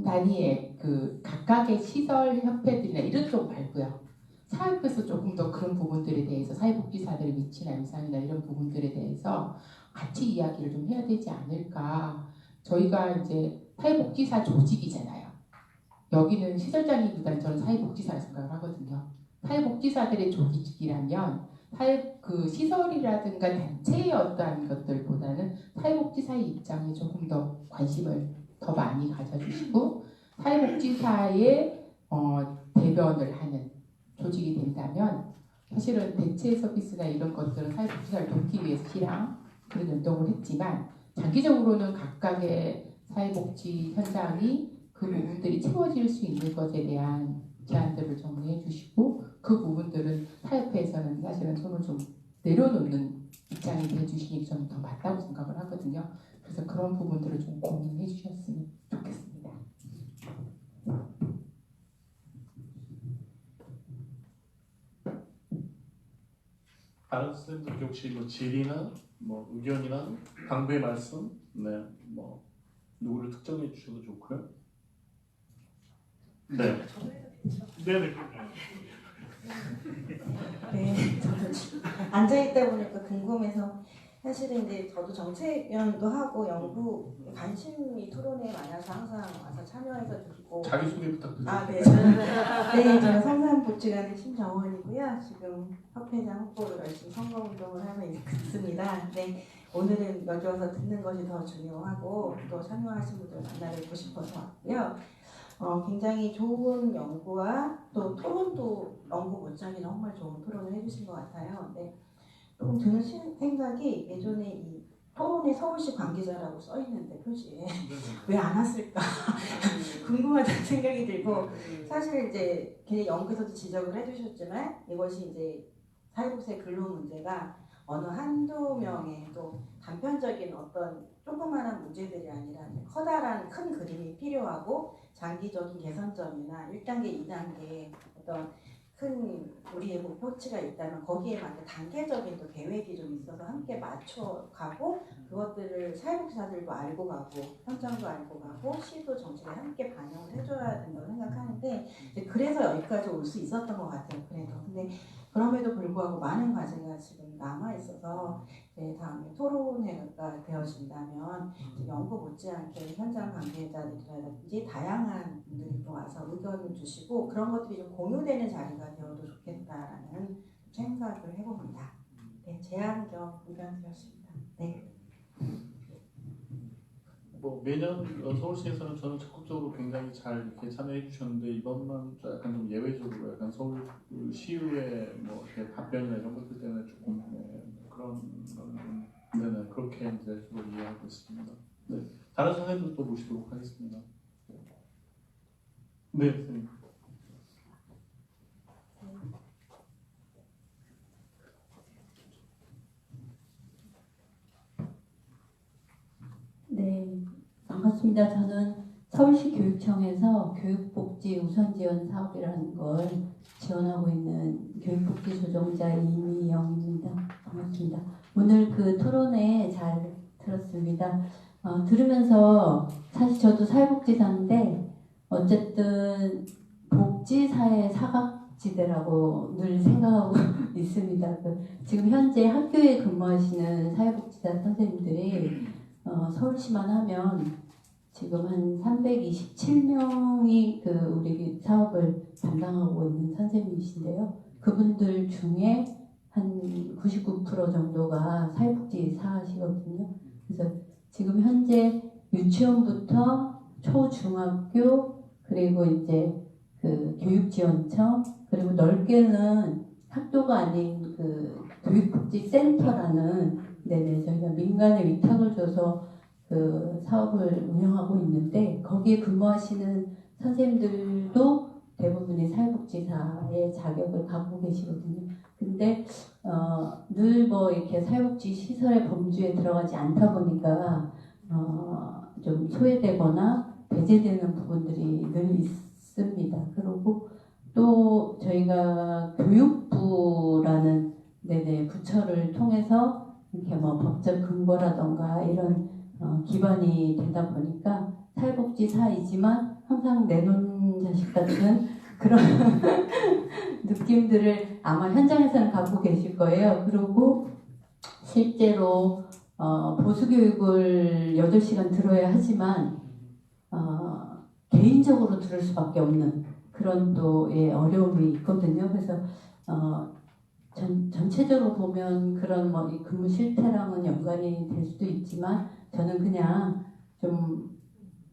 단위의 그 각각의 시설 협회들이나 이런 쪽 말고요. 사회에서 조금 더 그런 부분들에 대해서 사회복지사들의 위치나 위상이나 이런 부분들에 대해서 같이 이야기를 좀 해야 되지 않을까. 저희가 이제 사회복지사 조직이잖아요. 여기는 시설장이보다는 저는 사회복지사라 생각을 하거든요. 사회복지사들의 조직이라면 그 시설이라든가 단체의 어떠한 것들보다는 사회복지사의 입장에 조금 더 관심을 더 많이 가져주시고 사회복지사의 대변을 하는 조직이 된다면 사실은 대체 서비스나 이런 것들은 사회복지사를 돕기 위해서 시랑 그런 연동을 했지만 장기적으로는 각각의 사회복지 현장이 그 부분들이 채워질 수 있는 것에 대한 제안들을 정리해 주시고 그 부분들은 사협회에서는 사실은 손을 좀 내려놓는 입장이 해주시니 저는 더 맞다고 생각을 하거든요. 그래서 그런 부분들을 좀 고민해 주셨으면 좋겠습니다. 다른 선생님들 혹시 뭐 질의나 뭐 의견이나 당부의 말씀, 뭐 누구를 특정해 주셔도 좋고요. 네. 네네. 네, 저도 앉아있다 보니까 궁금해서 사실은 이제 저도 정책위원도 하고 연구 관심이 토론회에 많아서 항상 와서 참여해서 듣고 자기 소개 부탁드립니다. 네, 저는 성산복지관의 신정원이고요. 지금 협회장 후보로 열심히 선거운동을 하고 있습니다. 네, 오늘은 여기 와서 듣는 것이 더 중요하고 또 참여하신 분들 만나뵙고 싶어서 왔고요. 굉장히 좋은 연구와 또 토론도 연구 못지않게 정말 좋은 토론을 해주신 것 같아요. 근데 조금 드는 생각이 예전에 이 토론에 서울시 관계자라고 써 있는데 표지에 왜 안 왔을까 궁금하다는 생각이 들고 사실 이제 걔네 연구에서도 지적을 해주셨지만 이것이 이제 사회복지의 근로 문제가 어느 한두 명의 또 단편적인 어떤 조그마한 문제들이 아니라 커다란 큰 그림이 필요하고 장기적인 개선점이나 1단계, 2단계 어떤 큰 우리의 목표치가 있다면 거기에 맞는 단계적인 또 계획이 좀 있어서 함께 맞춰가고 그것들을 사회복지사들도 알고 가고 현장도 알고 가고 시도 정책에 함께 반영을 해줘야 된다고 생각하는데 이제 그래서 여기까지 올 수 있었던 것 같아요. 그래도 근데 그럼에도 불구하고 많은 과제가 지금 남아 있어서 다음에 토론회가 되어진다면 연구 못지않게 현장 관계자들이라든지 다양한 분들이 또 와서 의견을 주시고 그런 것들이 좀 공유되는 자리가 되어도 좋겠다라는 생각을 해봅니다. 네, 제안 겸 의견 드렸습니다. 네. 뭐 매년 서울시에서는 저는 적극적으로 굉장히 잘 이렇게 참여해 주셨는데 이번만 약간 좀 예외적으로 약간 서울 시의회 뭐 이렇게 답변이나 이런 것들 때문에 조금 그런 네네 그렇게 이제 주로 이해하고 있습니다. 네 다른 선생님도 또 모시도록 하겠습니다. 네 선생님. 네, 반갑습니다. 저는 서울시 교육청에서 교육복지 우선지원 사업이라는 걸 지원하고 있는 교육복지 조정자 이미영입니다. 반갑습니다. 오늘 그 토론회 잘 들었습니다. 들으면서 사실 저도 사회복지사인데 어쨌든 복지사의 사각지대라고 늘 생각하고 있습니다. 지금 현재 학교에 근무하시는 사회복지사 선생님들이 서울시만 하면 지금 한 327명이 우리 사업을 담당하고 있는 선생님이신데요. 그분들 중에 한 99% 정도가 사회복지사시거든요. 그래서 지금 현재 유치원부터 초중학교 그리고 이제 그 교육지원청 그리고 넓게는 학교가 아닌 그 교육복지센터라는 네네 저희가 민간에 위탁을 줘서 그 사업을 운영하고 있는데 거기에 근무하시는 선생님들도 대부분이 사회복지사의 자격을 갖고 계시거든요. 근데 늘 뭐 이렇게 사회복지 시설의 범주에 들어가지 않다 보니까 좀 소외되거나 배제되는 부분들이 늘 있습니다. 그리고 또 저희가 교육부라는 네네 부처를 통해서 이렇게 뭐 법적 근거라던가 이런 기반이 되다 보니까 사회복지사이지만 항상 내놓은 자식 같은 그런 느낌들을 아마 현장에서는 갖고 계실 거예요. 그리고 실제로 보수교육을 8시간 들어야 하지만 개인적으로 들을 수밖에 없는 그런 또 어려움이 있거든요. 그래서 전체적으로 보면 그런 뭐 이 근무 실태랑은 연관이 될 수도 있지만 저는 그냥 좀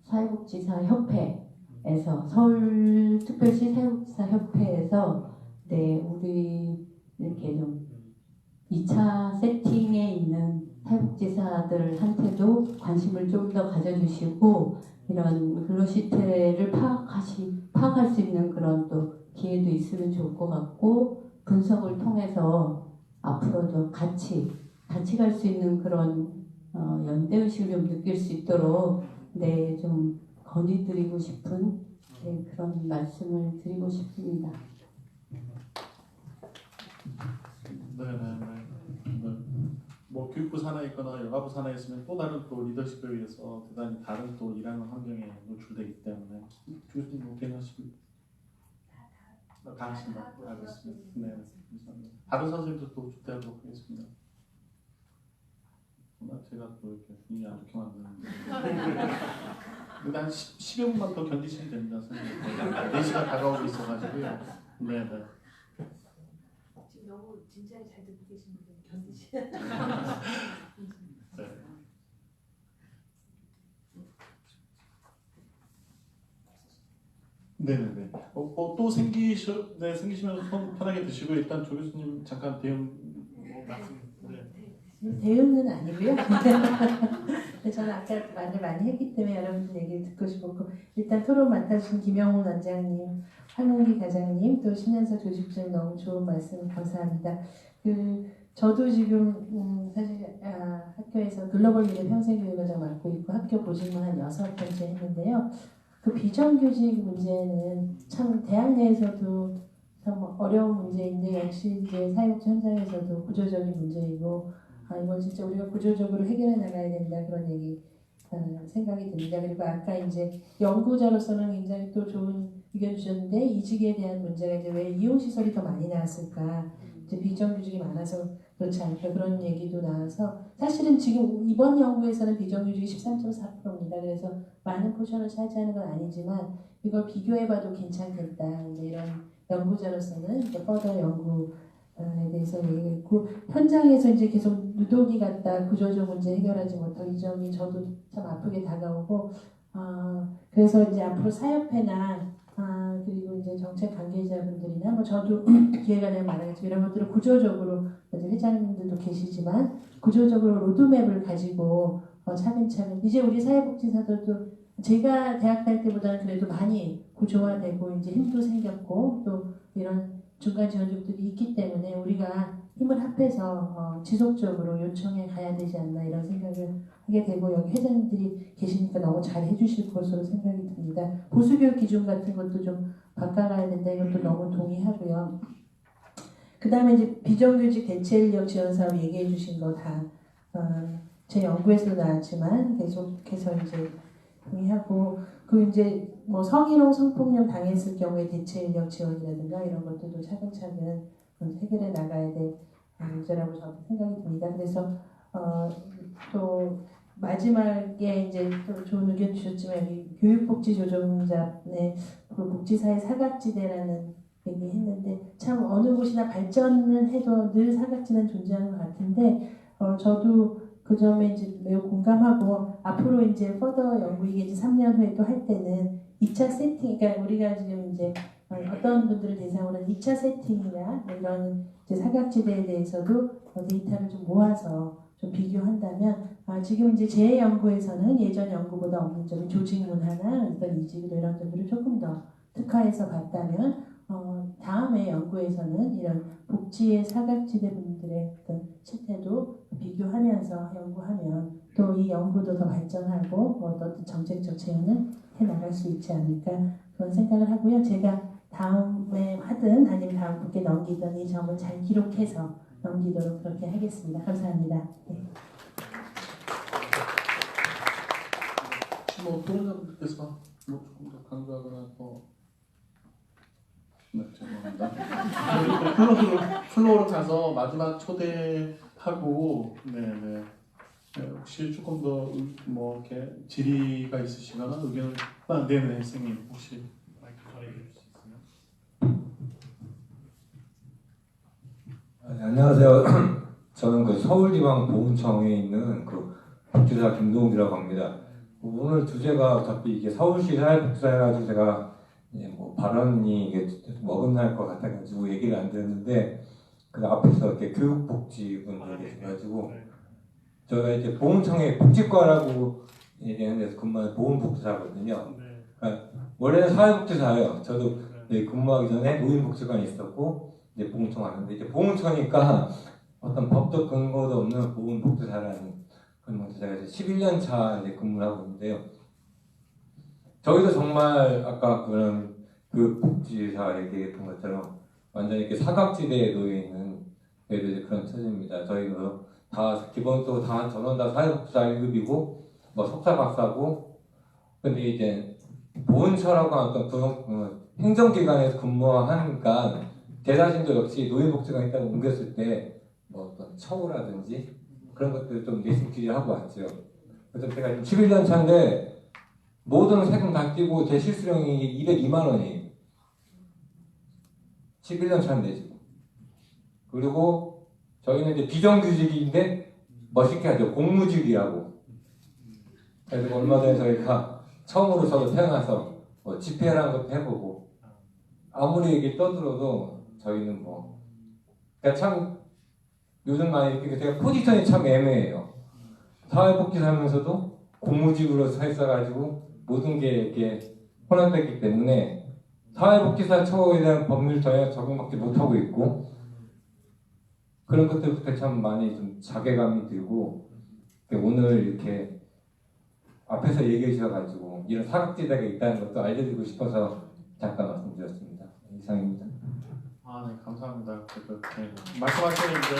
사회복지사 협회에서 서울특별시 사회복지사 협회에서 네 우리 이렇게 좀 2차 세팅에 있는 사회복지사들한테도 관심을 좀 더 가져주시고 이런 근로 실태를 파악할 수 있는 그런 또 기회도 있으면 좋을 것 같고 분석을 통해서 앞으로도 같이 갈 수 있는 그런 연대의식을 좀 느낄 수 있도록 네, 좀 건의드리고 싶은 네, 그런 말씀을 드리고 싶습니다. 네네네. 뭐 교육부 산하에 있거나 여가부 산하에 있으면 또 다른 또 리더십에 의해서 대단히 다른 또 일하는 환경에 노출되기 때문에 교수님 뭐 괜찮으시고 다 하신다. 알겠습니다. 네, 감사합니다. 다른 선생님도 또 초대하도록 하겠습니다. 제가 또 이렇게 분위기 안 좋게 만드는데 근데 한 10여 분만 더 견디시면 됩니다. 선생님. 4시간 다가오고 있어가지고요. 네네. 지금 너무 진지하게 잘 듣고 계신 분들 견디시는 네. 네네네. 또 생기시면 손 편하게 드시고 일단 조 교수님 잠깐 대응 말씀. 네. 대응은 아니고요. 저는 아까 말을 많이 했기 때문에 여러분들 얘기를 듣고 싶었고 일단 토론 맡아주신 김영훈 원장님, 황은기 과장님, 또 신현석 조직장 너무 좋은 말씀 감사합니다. 저도 지금 사실 학교에서 글로벌 미래 평생교육과정 맡고 있고 학교 보직만 한 6번째 했는데요. 그 비정규직 문제는 참 대학 내에서도 참 어려운 문제인데 역시 이제 사회복지 현장에서도 구조적인 문제이고 이건 진짜 우리가 구조적으로 해결해 나가야 된다 그런 얘기 생각이 듭니다. 그리고 아까 이제 연구자로서는 굉장히 또 좋은 의견 주셨는데 이직에 대한 문제가 이제 왜 이용시설이 더 많이 나왔을까 이제 비정규직이 많아서 그렇지 않을까 그런 얘기도 나와서 사실은 지금 이번 연구에서는 비정규직이 13.4%입니다. 그래서 많은 포션을 차지하는 건 아니지만 이걸 비교해봐도 괜찮겠다. 이제 이런 연구자로서는 이제 퍼더 연구에 대해서 얘기했고 현장에서 이제 계속 누더기 같다 구조적 문제 해결하지 못하고 이 점이 저도 참 아프게 다가오고 그래서 이제 앞으로 사협회나 그리고 이제 정책 관계자분들이나 뭐 저도 기회가 되면 말하겠지만 이런 것들을 구조적으로 이제 회장님들도 계시지만 구조적으로 로드맵을 가지고 차근차근 이제 우리 사회복지사들도 제가 대학 갈 때보다는 그래도 많이 구조화되고 이제 힘도 생겼고 또 이런 중간 지원직들이 있기 때문에 우리가 힘을 합해서 지속적으로 요청해 가야 되지 않나 이런 생각을 하게 되고 여기 회장님들이 계시니까 너무 잘 해주실 것으로 생각이 듭니다. 보수교육 기준 같은 것도 좀 바꿔가야 된다 이것도 너무 동의하고요. 그 다음에 이제 비정규직 대체 인력 지원 사업 얘기해 주신 거 다 제 연구에서도 나왔지만 계속해서 이제 동의하고 그 이제 뭐 성희롱 성폭력 당했을 경우에 대체 인력 지원이라든가 이런 것들도 차근차근 해결해 나가야 될 문제라고 저는 생각이 듭니다. 그래서 또 마지막에 이제 또 좋은 의견 주셨지만 여기 교육복지조정자의 그 복지사의 사각지대라는 얘기했는데 참 어느 곳이나 발전을 해도 늘 사각지대는 존재하는 것 같은데 저도 그 점에 이제 매우 공감하고 앞으로 이제 퍼더 연구 이게 이제 3년 후에 또 할 때는 2차 세팅, 그러니까 우리가 지금 이제 어떤 분들을 대상으로 한 2차 세팅이나 이런 이제 사각지대에 대해서도 데이터를 좀 모아서 좀 비교한다면 지금 이제 제 연구에서는 예전 연구보다 없는 점이 조직 문화나 어떤 이직 이런 점들을 조금 더 특화해서 봤다면 다음에 연구에서는 이런 복지의 사각지대 분들의 어떤 실태도 비교하면서 연구하면 또 이 연구도 더 발전하고 어떤 정책적 제안을 해나갈 수 있지 않을까 그런 생각을 하고요. 제가 다음에 하든 아니면 다음 분께 넘기든 이 점을 잘 기록해서 넘기도록 그렇게 하겠습니다. 감사합니다. 네. 뭐 토론자분들께서 뭐 조금 더 강조하거나 더 네, 죄송합니다. 플로어로 가서 마지막 초대하고 네네 혹시 조금 더 뭐 이렇게 질의가 있으시거나 의견을 네네 선생님 혹시 마이크 전해 주실 수 있으면 안녕하세요. 저는 그 서울지방보훈청에 있는 그 복지사 김동욱이라고 합니다. 오늘 주제가 어차피 이게 서울시 사회복지사 해가지고 제가 뭐 발언이 이게 어긋날 것 같아가지고 얘기를 안 드렸는데 그 앞에서 이렇게 교육복지분 얘기해가지고 저희가 이제 보훈청에 복지과라고 얘기하는 데서 근무하는 보훈복지사거든요. 그러니까 원래는 사회복지사예요. 저도 근무하기 전에 노인복지관에 있었고 이제 보훈청 왔는데 이제 보훈청이니까 어떤 법적 근거도 없는 보훈복지사라는 그런 제가 이제 11년 차 이제 근무를 하고 있는데요. 저희도 정말 아까 그런 그 복지사 얘기했던 것처럼 완전히 이렇게 사각지대에 놓여 있는 이제 그런 처지입니다. 저희도 다 기본적으로 다 전원 다 사회복지사 1급이고 뭐 석사 박사고 근데 이제 보훈처라고 하는 어떤 행정기관에서 근무하니까 제 자신도 역시 노인복지관에 있다가 옮겼을 때 뭐 어떤 처우라든지 그런 것들을 좀 내심기를 하고 왔죠. 그래서 제가 지금 11년 차인데 모든 세금 다 끼고 제 실수령이 202만 원이에요. 11년 차인데 지금. 그리고 저희는 이제 비정규직인데 멋있게 하죠. 공무직이라고. 그래서 얼마 전에 저희가 처음으로 저도 태어나서 집회라는 것도 해보고 아무리 이게 떠들어도 저희는 뭐 그러니까 참 요즘 많이 이렇게 제가 포지션이 참 애매해요. 사회복지를 하면서도 공무직으로 서 있어가지고 모든 게 이렇게 혼합됐기 때문에 사회복지사 처우에 대한 법률 전혀 적용받지 못하고 있고 그런 것들부터 참 많이 좀 자괴감이 들고 오늘 이렇게 앞에서 얘기해 주셔가지고 이런 사각지대가 있다는 것도 알려드리고 싶어서 잠깐 말씀드렸습니다. 이상입니다. 네, 감사합니다. 말씀하신 이제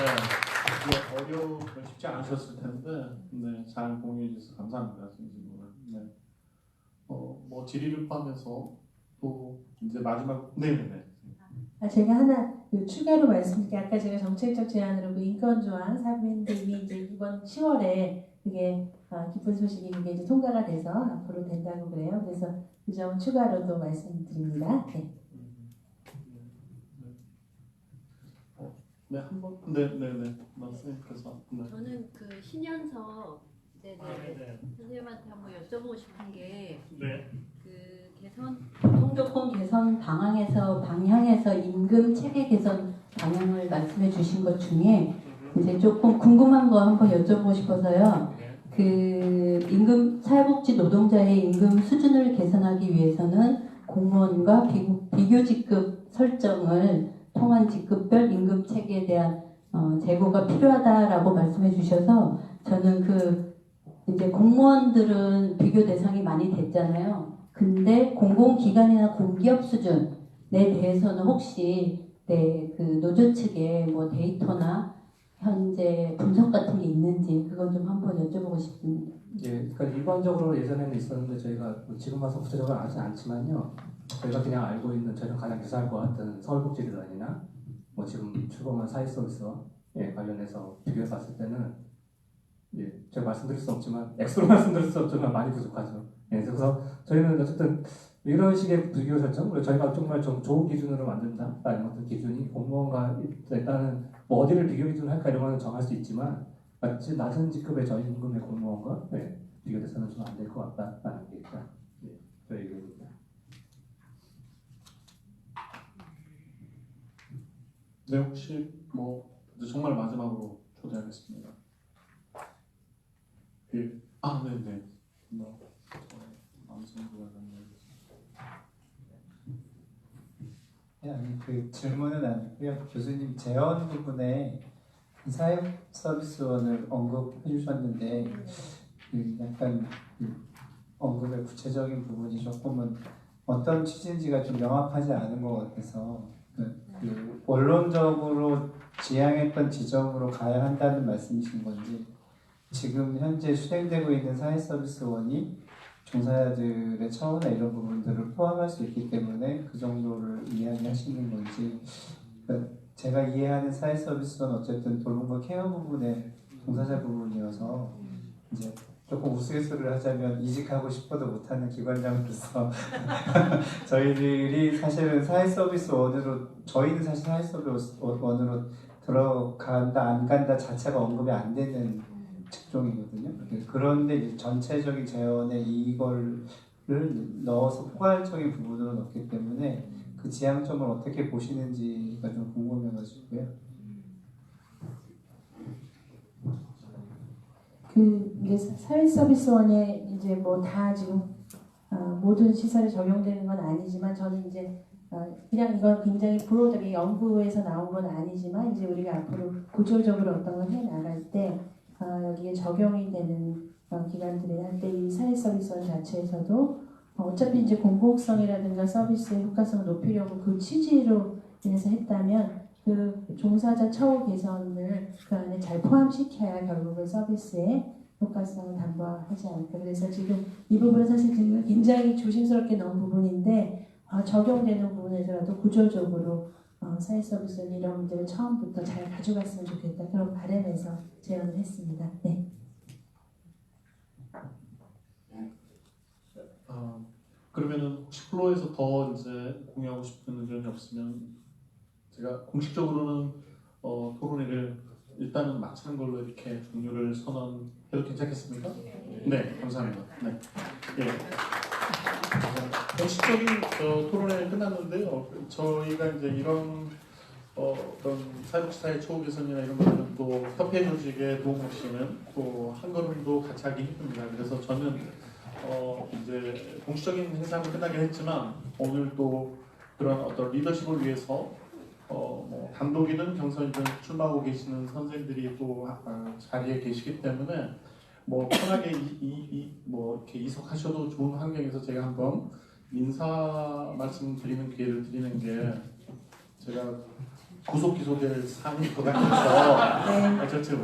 어려운 쉽지 않으셨을 텐데, 네, 잘 공유해 주셔서 감사합니다. 진심으로. 네. 뭐 질의를 포함해서 또 이제 마지막, 네네네. 제가 하나 추가로 말씀드릴게요. 아까 제가 정책적 제안으로 그 인권조항 사부인데 이미 이제 이번 10월에 그게 기쁜 소식이 그게 이제 통과가 돼서 앞으로 된다고 그래요. 그래서 그 점 추가로 또 말씀드립니다. 네. 네, 한번 네네네 말씀해주셔서 저는 그 신현석 네네 선생님한테 한번 여쭤보고 싶은 게 네. 그 교통조건 개선 방향에서 임금 체계 개선 방향을 말씀해 주신 것 중에 이제 조금 궁금한 거 한번 여쭤보고 싶어서요. 그 임금 사회복지 노동자의 임금 수준을 개선하기 위해서는 공무원과 비교 직급 설정을 통한 직급별 임금 체계에 대한 재고가 필요하다라고 말씀해 주셔서 저는 그 이제 공무원들은 비교 대상이 많이 됐잖아요. 근데 공공기관이나 공기업 수준에 대해서는 혹시 그 노조 측에 뭐 데이터나 현재 분석 같은 게 있는지 그건 좀 한번 여쭤보고 싶습니다. 예, 그러니까 일반적으로 예전에는 있었는데 저희가 지금 와서 구체적으로 알지 않지만요. 저희가 그냥 알고 있는 저희가 가장 유사할 것 같은 서울복지재단이나 뭐 지금 출범한 사회서비스와 관련해서 비교해 봤을 때는 제가 말씀드릴 수 없지만 X로 말씀드릴 수 없지만 많이 부족하죠. 그래서 저희는 어쨌든 이런 식의 비교 설정, 그리고 저희가 정말 좀 좋은 기준으로 만든다라는 어떤 기준이 공무원과 일단은 뭐 어디를 비교 기준을 할까 이런 거는 정할 수 있지만 마치 낮은 직급의 저희 임금의 공무원과 비교돼서는 좀 안 될 것 같다라는 게 일단 저희 의견입니다. 네, 혹시 뭐 정말 마지막으로 초대하겠습니다. 네네. 아니 그 질문은 아니고요. 교수님 재원 부분에 이 사회 서비스원을 언급해 주셨는데 약간 언급의 구체적인 부분이 조금은 어떤 취지인지가 좀 명확하지 않은 것 같아서 그 원론적으로 지향했던 지점으로 가야 한다는 말씀이신 건지 지금 현재 수행되고 있는 사회서비스원이 종사자들의 처우나 이런 부분들을 포함할 수 있기 때문에 그 정도를 이야기하시는 건지 그러니까 제가 이해하는 사회서비스원 어쨌든 돌봄과 케어 부분의 종사자 부분이어서 이제 조금 우스갯소리를 하자면 이직하고 싶어도 못하는 기관장으로서 저희들이 사실은 사회서비스원으로 저희는 사실 사회서비스원으로 들어간다 안 간다 자체가 언급이 안 되는 직종이거든요. 그런데 이제 전체적인 재원에 이거를 넣어서 포괄적인 부분으로 넣기 때문에 그 지향점을 어떻게 보시는지가 좀 궁금해가지고요. 이제 사회서비스원에 이제 뭐 다 지금 모든 시설에 적용되는 건 아니지만 저는 이제 그냥 이건 굉장히 브로드하게 연구에서 나온 건 아니지만 이제 우리가 앞으로 구조적으로 어떤 걸 해 나갈 때 여기에 적용이 되는 기관들이 할 때 이 사회서비스원 자체에서도 어차피 이제 공공성이라든가 서비스의 효과성을 높이려고 그 취지로 인해서 했다면 그 종사자 처우 개선을 그 안에 잘 포함시켜야 결국은 서비스의 효과성을 담보하지 않을까. 그래서 지금 이 부분은 사실 지금 굉장히 조심스럽게 넣은 부분인데 적용되는 부분에서라도 구조적으로 사회서비스는 이런 문제를 처음부터 잘 가져갔으면 좋겠다. 그런 바람에서 제안을 했습니다. 네. 그러면은 혹시 플로에서 더 이제 공유하고 싶은 의견이 없으면 제가 공식적으로는 토론회를 일단은 마치는 걸로 이렇게 종료를 선언해도 괜찮겠습니까? 네, 감사합니다. 네. 예. 공식적인 토론회 끝났는데요. 저희가 이제 이런 어떤 사회복지사의 처우 개선이나 이런 것들은 또 협회 조직에 도움 없이는 또 한 걸음도 같이 하기 힘듭니다. 그래서 저는 이제 공식적인 행사는 끝나긴 했지만 오늘 또 그런 어떤 리더십을 위해서 뭐 단독이든 경선이든 출마하고 계시는 선생님들이 또 자리에 계시기 때문에 뭐 편하게 뭐 이렇게 이석하셔도 좋은 환경에서 제가 한번 인사 말씀 드리는 기회를 드리는 게 제가 구속 기소될 사안일 것 같아서 네. 전체